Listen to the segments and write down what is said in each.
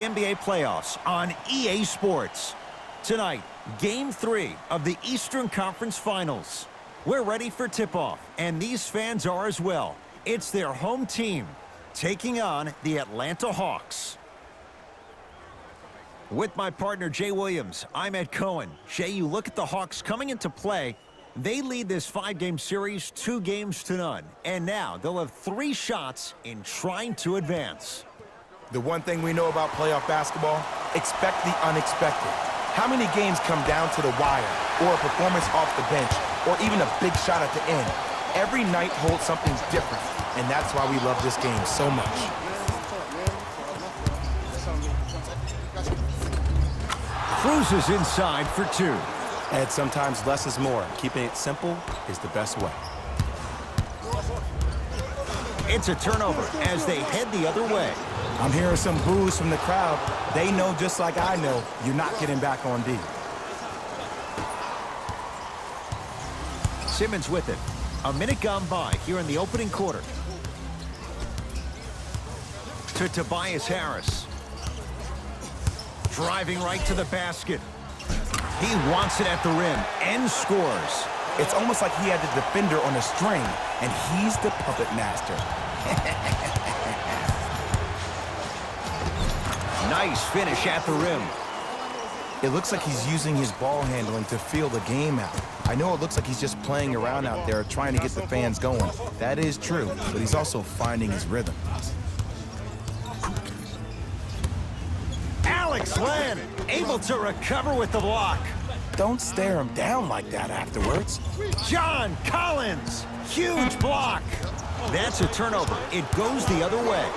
NBA playoffs on EA Sports. Tonight, Game 3 of the Eastern Conference Finals. We're ready for tip-off, and these fans are as well. It's their home team taking on the Atlanta Hawks. With my partner, Jay Williams, I'm Ed Cohen. Jay, you look at the Hawks coming into play. They lead this 5-game series 2-0, and now they'll have 3 shots in trying to advance. The one thing we know about playoff basketball, expect the unexpected. How many games come down to the wire, or a performance off the bench, or even a big shot at the end? Every night holds something different, and that's why we love this game so much. Cruises inside for 2. And sometimes less is more. Keeping it simple is the best way. It's a turnover as they head the other way. I'm hearing some boos from the crowd. They know, just like I know, you're not getting back on D. Simmons with it. A minute gone by here in the opening quarter. To Tobias Harris. Driving right to the basket. He wants it at the rim and scores. It's almost like he had the defender on a string, and he's the puppet master. Nice finish at the rim. It looks like he's using his ball handling to feel the game out. I know it looks like he's just playing around out there trying to get the fans going. That is true, but he's also finding his rhythm. Alex Len able to recover with the block. Don't stare him down like that afterwards. John Collins, huge block. That's a turnover. It goes the other way.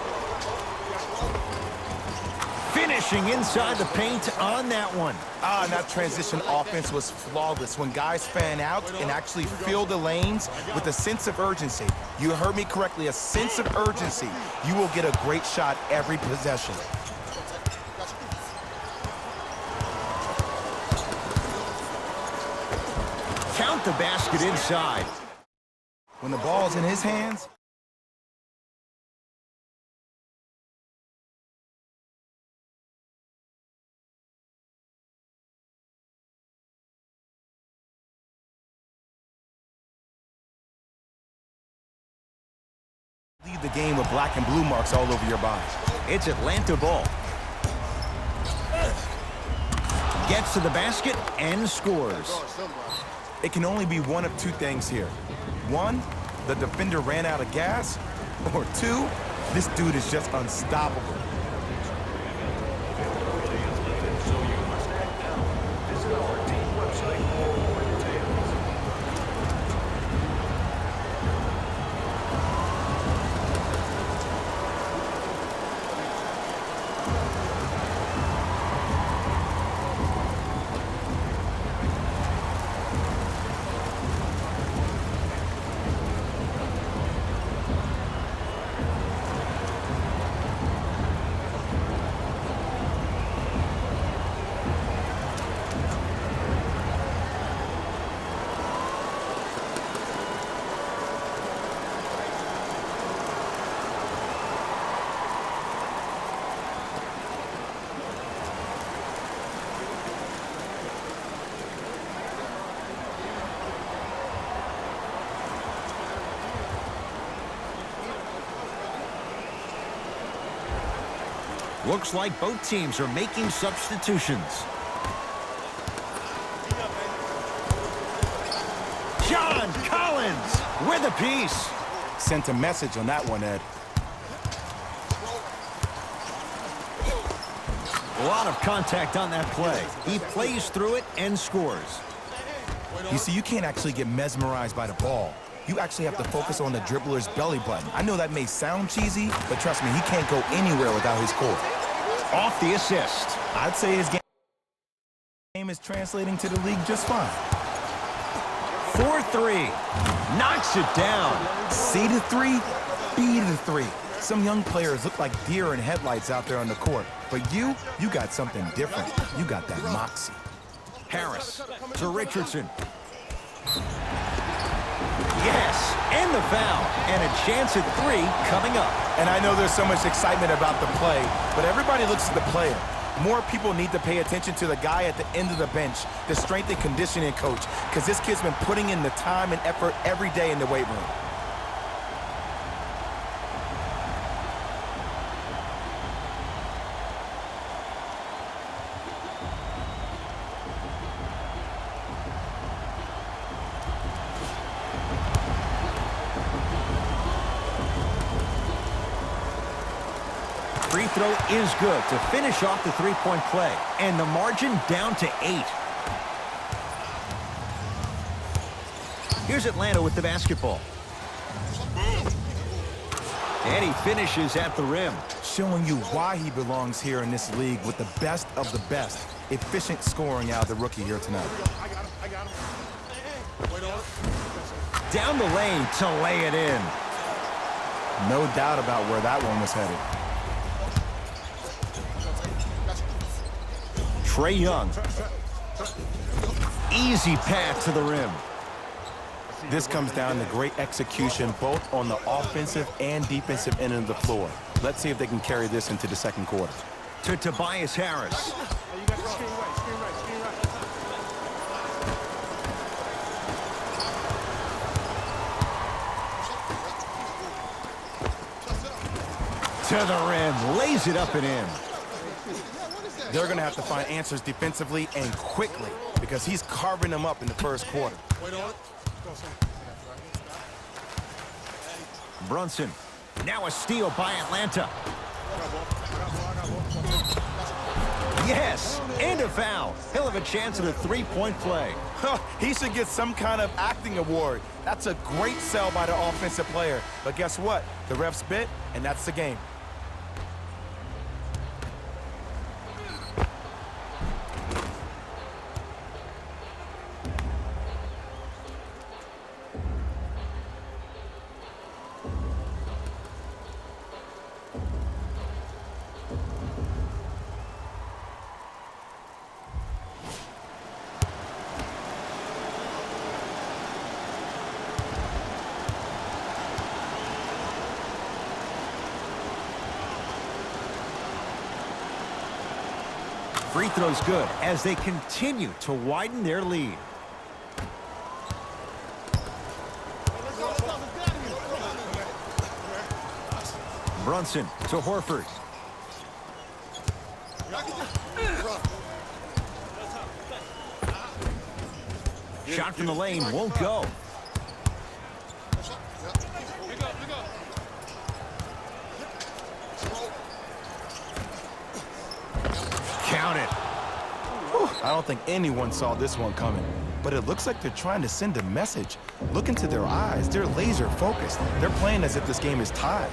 Finishing inside the paint on that one. And that transition offense was flawless. When guys fan out and actually fill the lanes with a sense of urgency. You heard me correctly, a sense of urgency. You will get a great shot every possession. Count the basket inside. When the ball's in his hands, leave the game with black and blue marks all over your body. It's Atlanta ball. Gets to the basket and scores. It can only be one of 2 things here. 1, the defender ran out of gas, or 2, this dude is just unstoppable. Looks like both teams are making substitutions. John Collins with a piece. Sent a message on that one, Ed. A lot of contact on that play. He plays through it and scores. You see, you can't actually get mesmerized by the ball. You actually have to focus on the dribbler's belly button. I know that may sound cheesy, but trust me, he can't go anywhere without his core. Off the assist. I'd say his game is translating to the league just fine. 4-3. Knocks it down. C to 3, B to 3. Some young players look like deer in headlights out there on the court. But you got something different. You got that moxie. Harris to Richardson. Yes, and the foul. And a chance at 3 coming up. And I know there's so much excitement about the play, but everybody looks at the player. More people need to pay attention to the guy at the end of the bench, the strength and conditioning coach, because this kid's been putting in the time and effort every day in the weight room. Free throw is good to finish off the three-point play. And the margin down to 8. Here's Atlanta with the basketball. And he finishes at the rim. Showing you why he belongs here in this league with the best of the best. Efficient scoring out of the rookie here tonight. Down the lane to lay it in. No doubt about where that one was headed. Trae Young. Easy pass to the rim. This comes down to great execution both on the offensive and defensive end of the floor. Let's see if they can carry this into the second quarter. To Tobias Harris. To the rim. Lays it up and in. They're going to have to find answers defensively and quickly because he's carving them up in the first quarter. Brunson. Now a steal by Atlanta. Yes, and a foul. He'll have a chance at a three-point play. He should get some kind of acting award. That's a great sell by the offensive player. But guess what? The refs bit, and that's the game. Free throw's good as they continue to widen their lead. Brunson to Horford. Shot from the lane won't go. Count it. I don't think anyone saw this one coming, but it looks like they're trying to send a message. Look into their eyes. They're laser focused. They're playing as if this game is tied.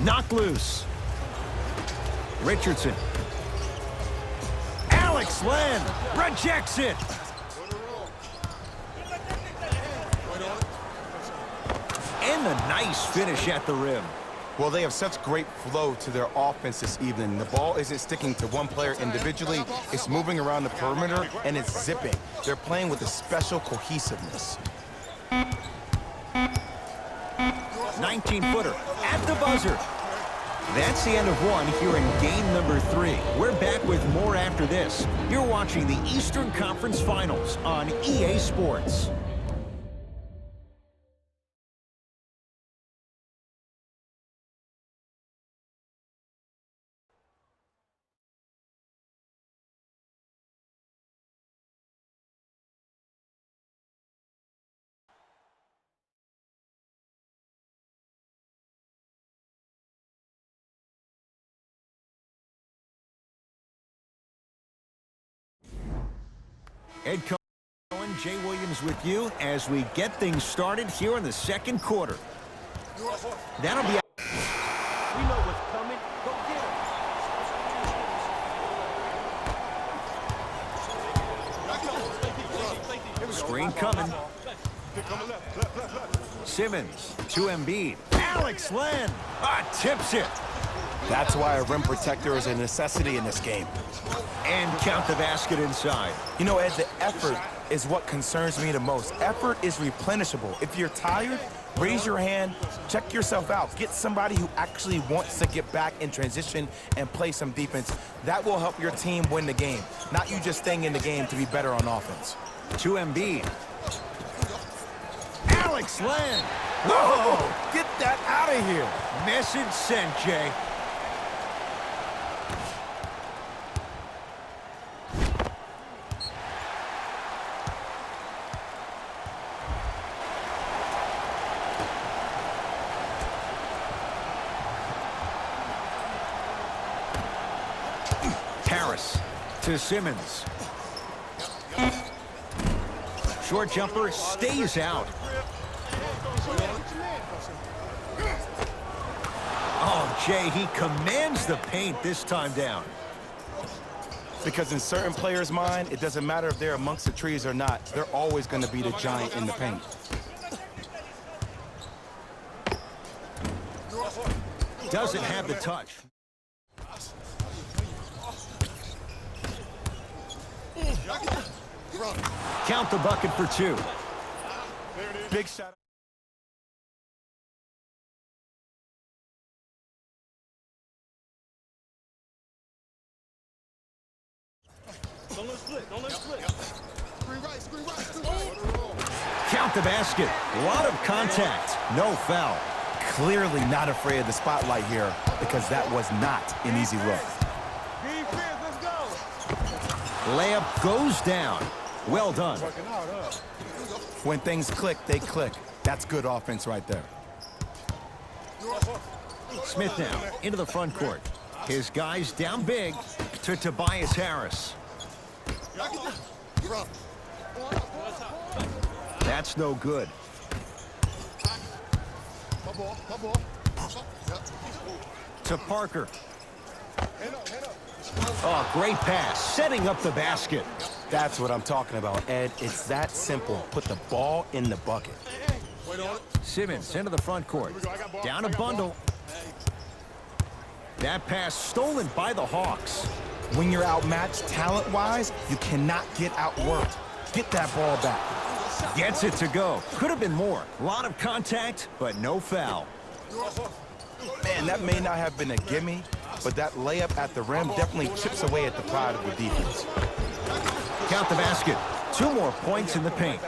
Knocked loose. Richardson. Alex Len rejects it. And the nice finish at the rim. Well, they have such great flow to their offense this evening. The ball isn't sticking to one player individually. It's moving around the perimeter, and it's zipping. They're playing with a special cohesiveness. 19-footer at the buzzer. That's the end of one here in game number 3. We're back with more after this. You're watching the Eastern Conference Finals on EA Sports. Ed Cohen, Jay Williams with you as we get things started here in the second quarter. That'll be... We know what's coming. Go get him. Screen coming. Simmons to Embiid. Alex Len tips it. That's why a rim protector is a necessity in this game. And count the basket inside. You know, Ed, the effort is what concerns me the most. Effort is replenishable. If you're tired, raise your hand, check yourself out. Get somebody who actually wants to get back in transition and play some defense. That will help your team win the game, not you just staying in the game to be better on offense. To Embiid. Alex Len. Whoa! Get that out of here. Message sent, Jay. Harris to Simmons. Short jumper stays out. Oh, Jay, he commands the paint this time down. Because in certain players' mind, it doesn't matter if they're amongst the trees or not. They're always going to be the giant in the paint. Doesn't have the touch. Count the bucket for 2. Big shot. Don't let it split. Don't let it split. Screen right. Count the basket. A lot of contact. No foul. Clearly not afraid of the spotlight here because that was not an easy look. Defense, let's go. Layup goes down. Well done. When things click, they click. That's good offense right there. Smith now into the front court. His guys down big to Tobias Harris. That's no good. To Parker. Oh, great pass. Setting up the basket. That's what I'm talking about, Ed. It's that simple. Put the ball in the bucket. Simmons into the front court. Down a bundle. That pass stolen by the Hawks. When you're outmatched talent-wise, you cannot get outworked. Get that ball back. Gets it to go. Could have been more. A lot of contact, but no foul. Man, that may not have been a gimme, but that layup at the rim definitely chips away at the pride of the defense. Count the basket. 2 more points in the paint.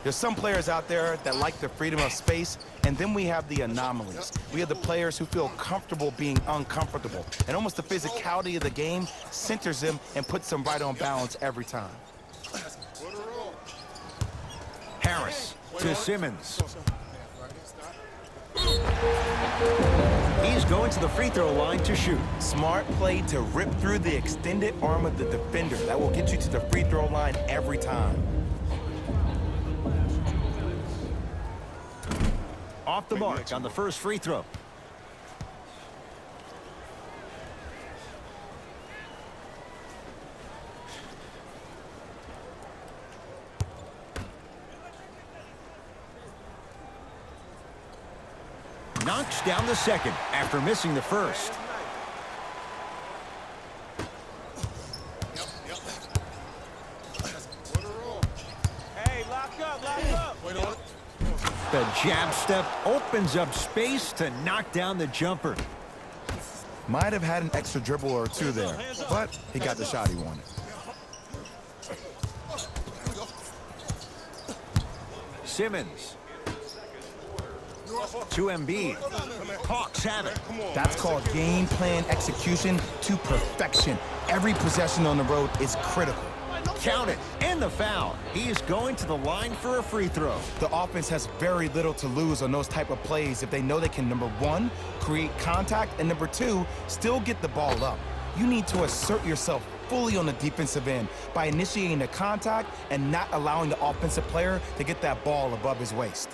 There's some players out there that like the freedom of space, and then we have the anomalies. We have the players who feel comfortable being uncomfortable, and almost the physicality of the game centers them and puts them right on balance every time. Harris to Simmons. He's going to the free throw line to shoot. Smart play to rip through the extended arm of the defender. That will get you to the free throw line every time. Off the mark on the first free throw. Knocks down the second after missing the first. Hey, lock up, lock up. The jab step opens up space to knock down the jumper. Might have had an extra dribble or two there, but he got the shot he wanted. Simmons. To Embiid. Hawks have it. That's called game plan execution to perfection. Every possession on the road is critical. Count it. And the foul. He is going to the line for a free throw. The offense has very little to lose on those type of plays if they know they can, number one, create contact, and number two, still get the ball up. You need to assert yourself fully on the defensive end by initiating the contact and not allowing the offensive player to get that ball above his waist.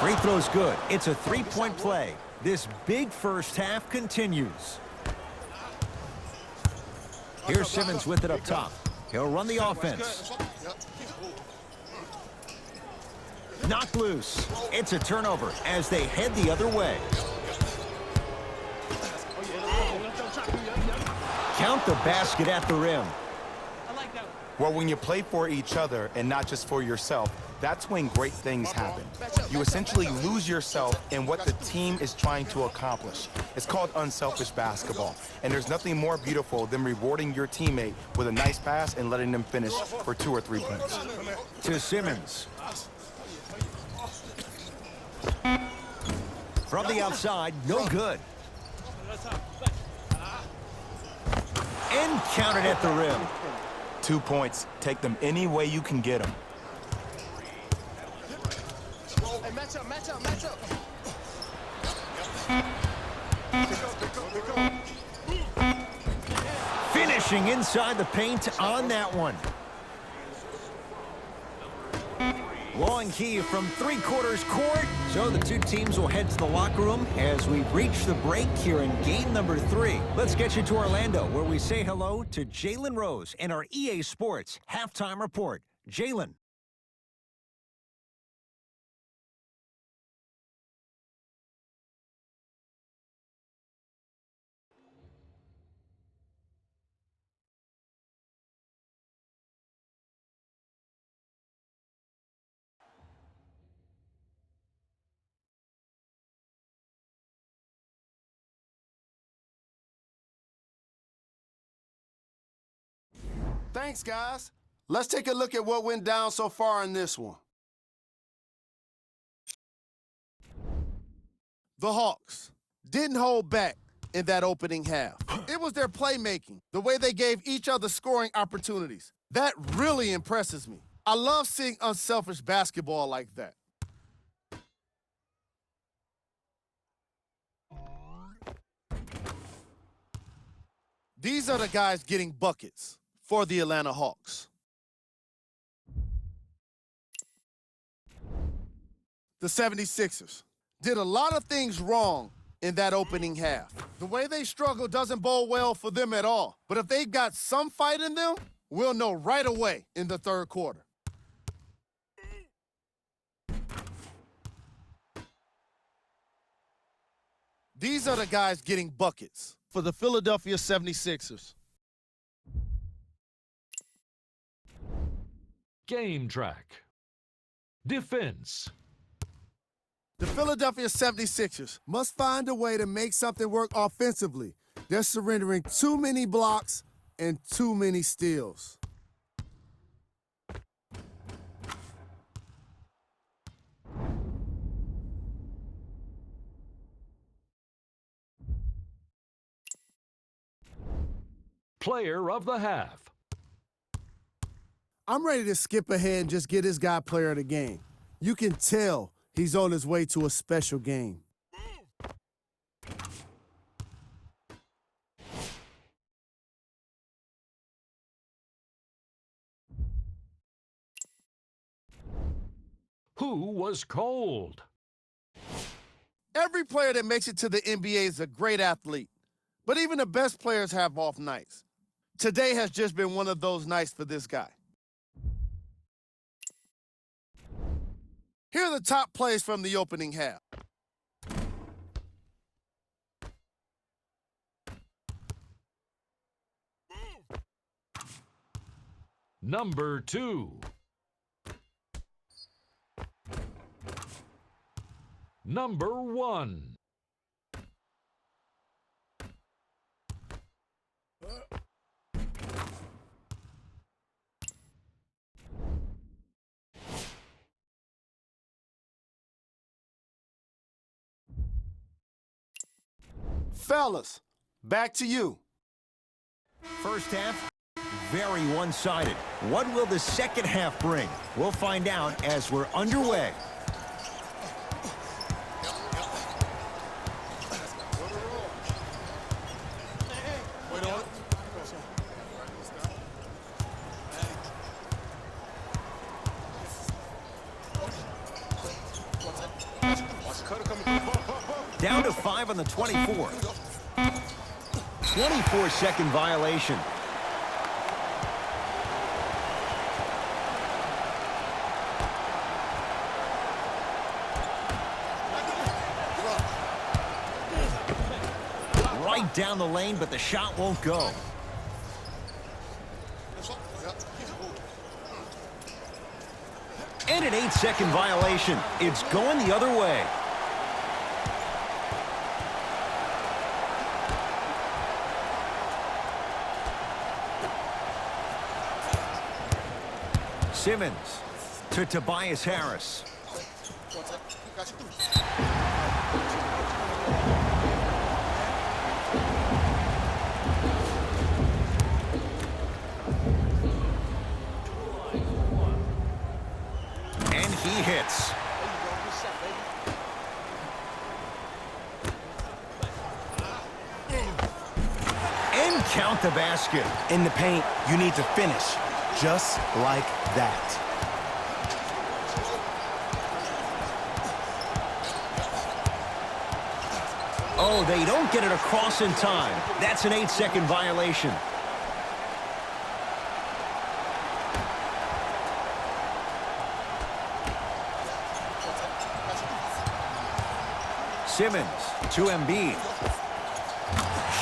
Free throw's good. It's a three-point play. This big first half continues. Here's Simmons with it up top. He'll run the offense. Knocked loose. It's a turnover as they head the other way. Count the basket at the rim. Well, when you play for each other and not just for yourself, that's when great things happen. You essentially lose yourself in what the team is trying to accomplish. It's called unselfish basketball, and there's nothing more beautiful than rewarding your teammate with a nice pass and letting them finish for 2 or 3 points. To Simmons. From the outside, no good. And counted at the rim. 2 points. Take them any way you can get them. Hey, match up, match up, match up. Finishing inside the paint on that one. Long key from three-quarters court. So the two teams will head to the locker room as we reach the break here in game number 3. Let's get you to Orlando, where we say hello to Jalen Rose in our EA Sports Halftime Report. Jalen. Thanks, guys. Let's take a look at what went down so far in this one. The Hawks didn't hold back in that opening half. It was their playmaking, the way they gave each other scoring opportunities. That really impresses me. I love seeing unselfish basketball like that. These are the guys getting buckets for the Atlanta Hawks. The 76ers did a lot of things wrong in that opening half. The way they struggle doesn't bode well for them at all. But if they've got some fight in them, we'll know right away in the third quarter. These are the guys getting buckets for the Philadelphia 76ers. Game track. Defense. The Philadelphia 76ers must find a way to make something work offensively. They're surrendering too many blocks and too many steals. Player of the half. I'm ready to skip ahead and just get this guy player of the game. You can tell he's on his way to a special game. Who was cold? Every player that makes it to the NBA is a great athlete, but even the best players have off nights. Today has just been one of those nights for this guy. Here are the top plays from the opening half. Number 2. Number 1. Fellas, back to you. First half, very one-sided. What will the second half bring? We'll find out as we're underway. Down to 5 on the 24. 24-second violation. Right down the lane, but the shot won't go. And an 8-second violation. It's going the other way. Simmons to Tobias Harris. And he hits. And count the basket. In the paint, you need to finish. Just like that. Oh, they don't get it across in time. That's an 8-second violation. Simmons to Embiid.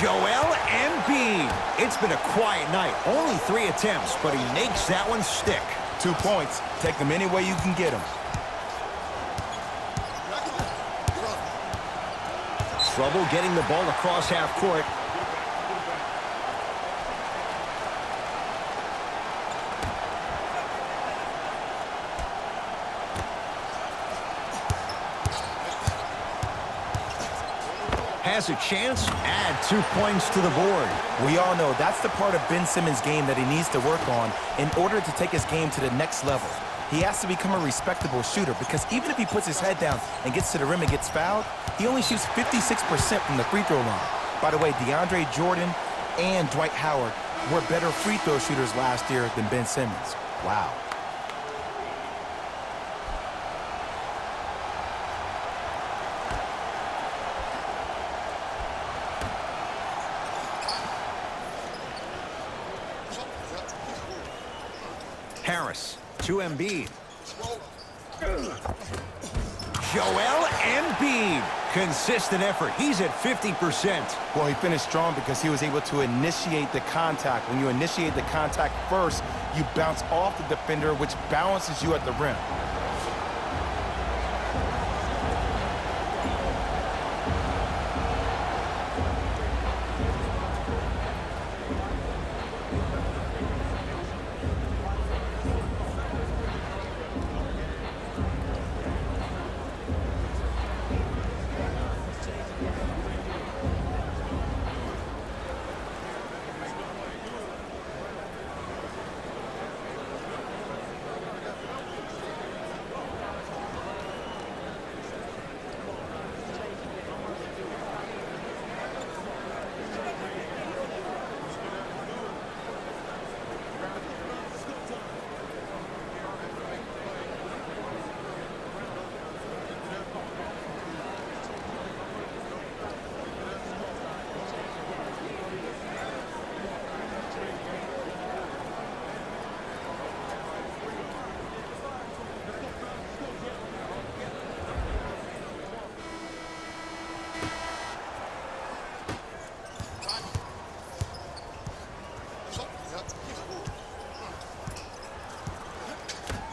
Joel Embiid. It's been a quiet night. Only 3 attempts, but he makes that one stick. 2 points. Take them any way you can get them. Trouble getting the ball across half court. Has a chance, add 2 points to the board. We all know that's the part of Ben Simmons' game that he needs to work on in order to take his game to the next level. He has to become a respectable shooter because even if he puts his head down and gets to the rim and gets fouled, he only shoots 56% from the free throw line. By the way, DeAndre Jordan and Dwight Howard were better free throw shooters last year than Ben Simmons. Wow. Harris to Embiid. Joel Embiid. Consistent effort. He's at 50%. Well, he finished strong because he was able to initiate the contact. When you initiate the contact first, you bounce off the defender, which balances you at the rim.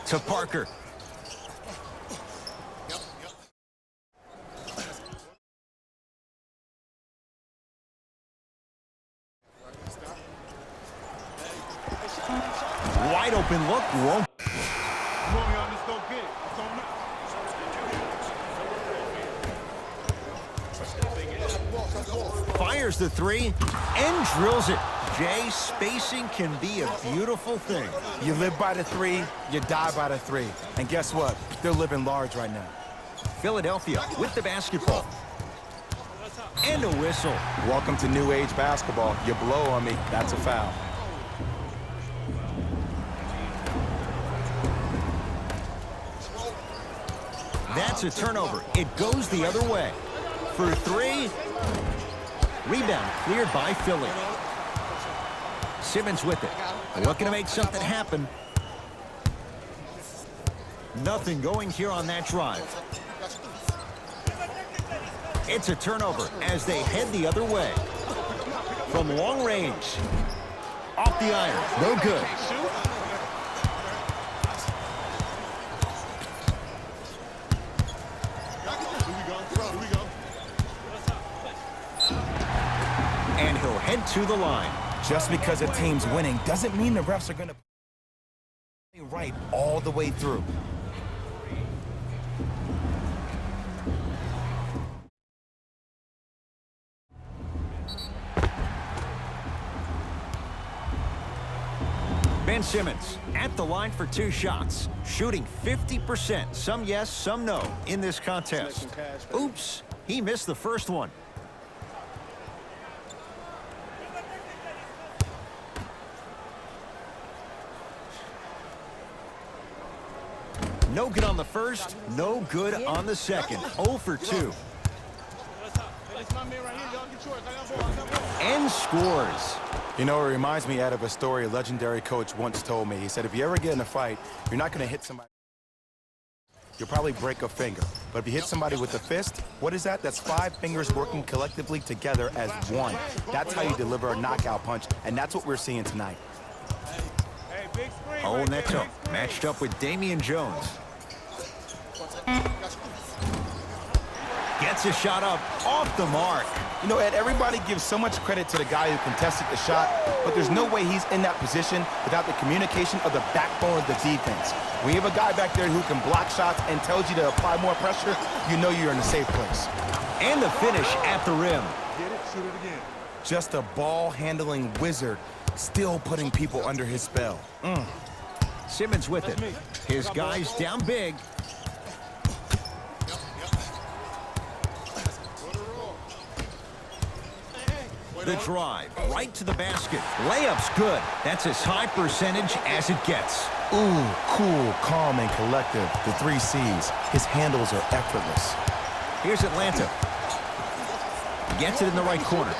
To Parker. Wide open look. Won't. Come on, y'all, just go get it. It's on me. Fires the three and drills it. Jay, spacing can be a beautiful thing. You live by the three, you die by the three. And guess what? They're living large right now. Philadelphia with the basketball. And a whistle. Welcome to new age basketball. You blow on me, that's a foul. That's a turnover. It goes the other way. For three. Rebound cleared by Philly. Simmons with it. Looking to make something happen. Nothing going here on that drive. It's a turnover as they head the other way. From long range. Off the iron. No good. And he'll head to the line. Just because a team's winning doesn't mean the refs are going to play right all the way through. Ben Simmons at the line for 2 shots, shooting 50%. Some yes, some no in this contest. Oops, he missed the first one. No good on the first, no good on the second. 0 for 2. And scores. You know, it reminds me, Ed, of a story a legendary coach once told me. He said, if you ever get in a fight, you're not going to hit somebody. You'll probably break a finger. But if you hit somebody with a fist, what is that? That's 5 fingers working collectively together as one. That's how you deliver a knockout punch, and that's what we're seeing tonight. Oh, Neto matched up with Damian Jones. Gets a shot up off the mark. You know, Ed, everybody gives so much credit to the guy who contested the shot, but there's no way he's in that position without the communication of the backbone of the defense. When you have a guy back there who can block shots and tells you to apply more pressure, you know you're in a safe place. And the finish at the rim. Get it, shoot it again. Just a ball-handling wizard, still putting people under his spell. Simmons with it. His guys down big. The drive right to the basket. Layup's good. That's as high percentage as it gets. Ooh, cool, calm, and collective. The 3 C's. His handles are effortless. Here's Atlanta. Gets it in the right corner.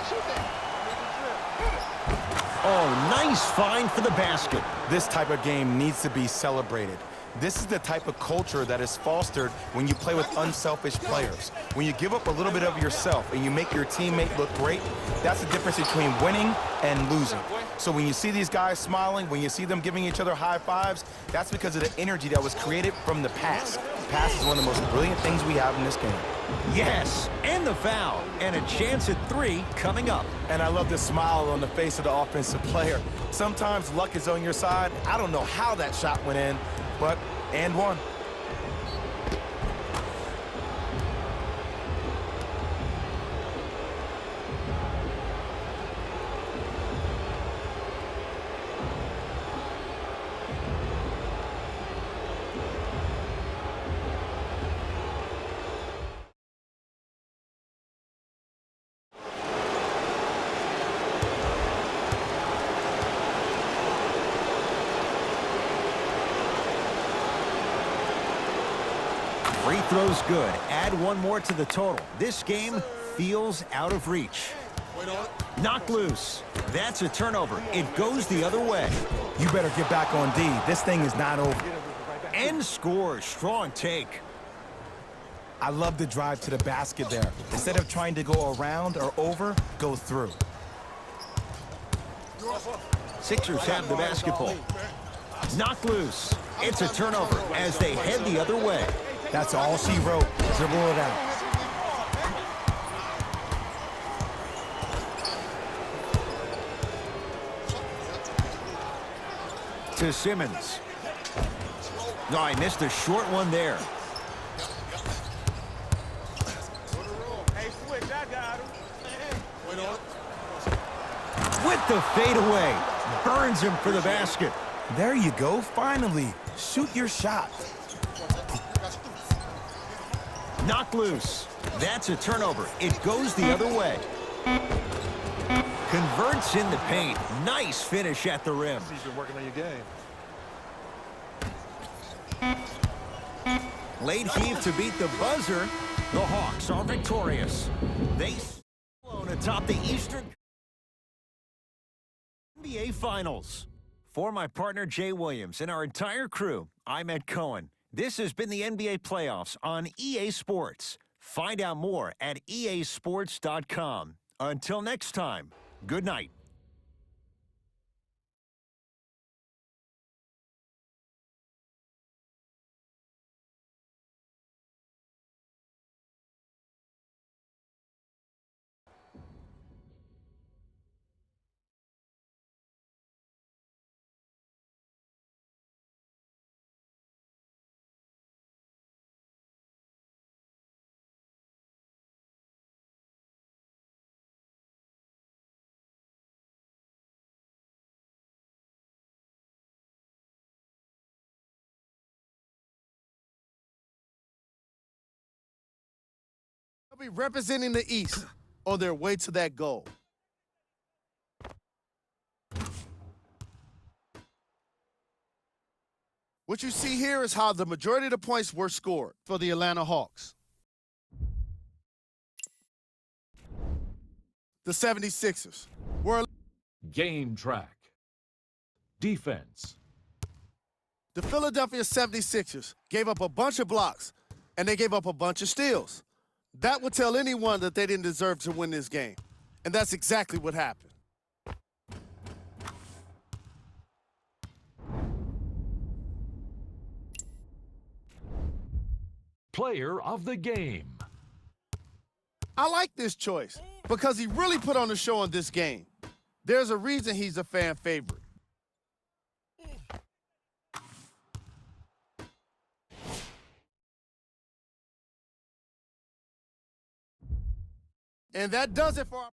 Oh, nice find for the basket. This type of game needs to be celebrated. This is the type of culture that is fostered when you play with unselfish players. When you give up a little bit of yourself and you make your teammate look great, that's the difference between winning and losing. So when you see these guys smiling, when you see them giving each other high fives, that's because of the energy that was created from the pass. The pass is one of the most brilliant things we have in this game. Yes, and the foul. And a chance at 3 coming up. And I love the smile on the face of the offensive player. Sometimes luck is on your side. I don't know how that shot went in, but and one. Free throw's good. Add 1 more to the total. This game feels out of reach. Knocked loose. That's a turnover. It goes the other way. You better get back on D. This thing is not over. And scores. Strong take. I love the drive to the basket there. Instead of trying to go around or over, go through. Sixers have the basketball. Knocked loose. It's a turnover as they head the other way. That's all she wrote. Dribble it out. To Simmons. No, I missed a short one there. Hey, switch, I got him. Wait on it. With the fadeaway. Burns him for the basket. There you go, finally. Shoot your shot. Knocked loose. That's a turnover. It goes the other way. Converts in the paint. Nice finish at the rim. You've been working on your game. Late heave to beat the buzzer. The Hawks are victorious. They alone atop the Eastern NBA Finals. For my partner Jay Williams and our entire crew, I'm Ed Cohen. This has been the NBA Playoffs on EA Sports. Find out more at easports.com. Until next time, good night. They'll be representing the East on their way to that goal. What you see here is how the majority of the points were scored for the Atlanta Hawks. The 76ers were Game track. Defense. the Philadelphia 76ers gave up a bunch of blocks, and they gave up a bunch of steals. That would tell anyone that they didn't deserve to win this game. And that's exactly what happened. Player of the game. I like this choice because he really put on a show in this game. There's a reason he's a fan favorite. And that does it for our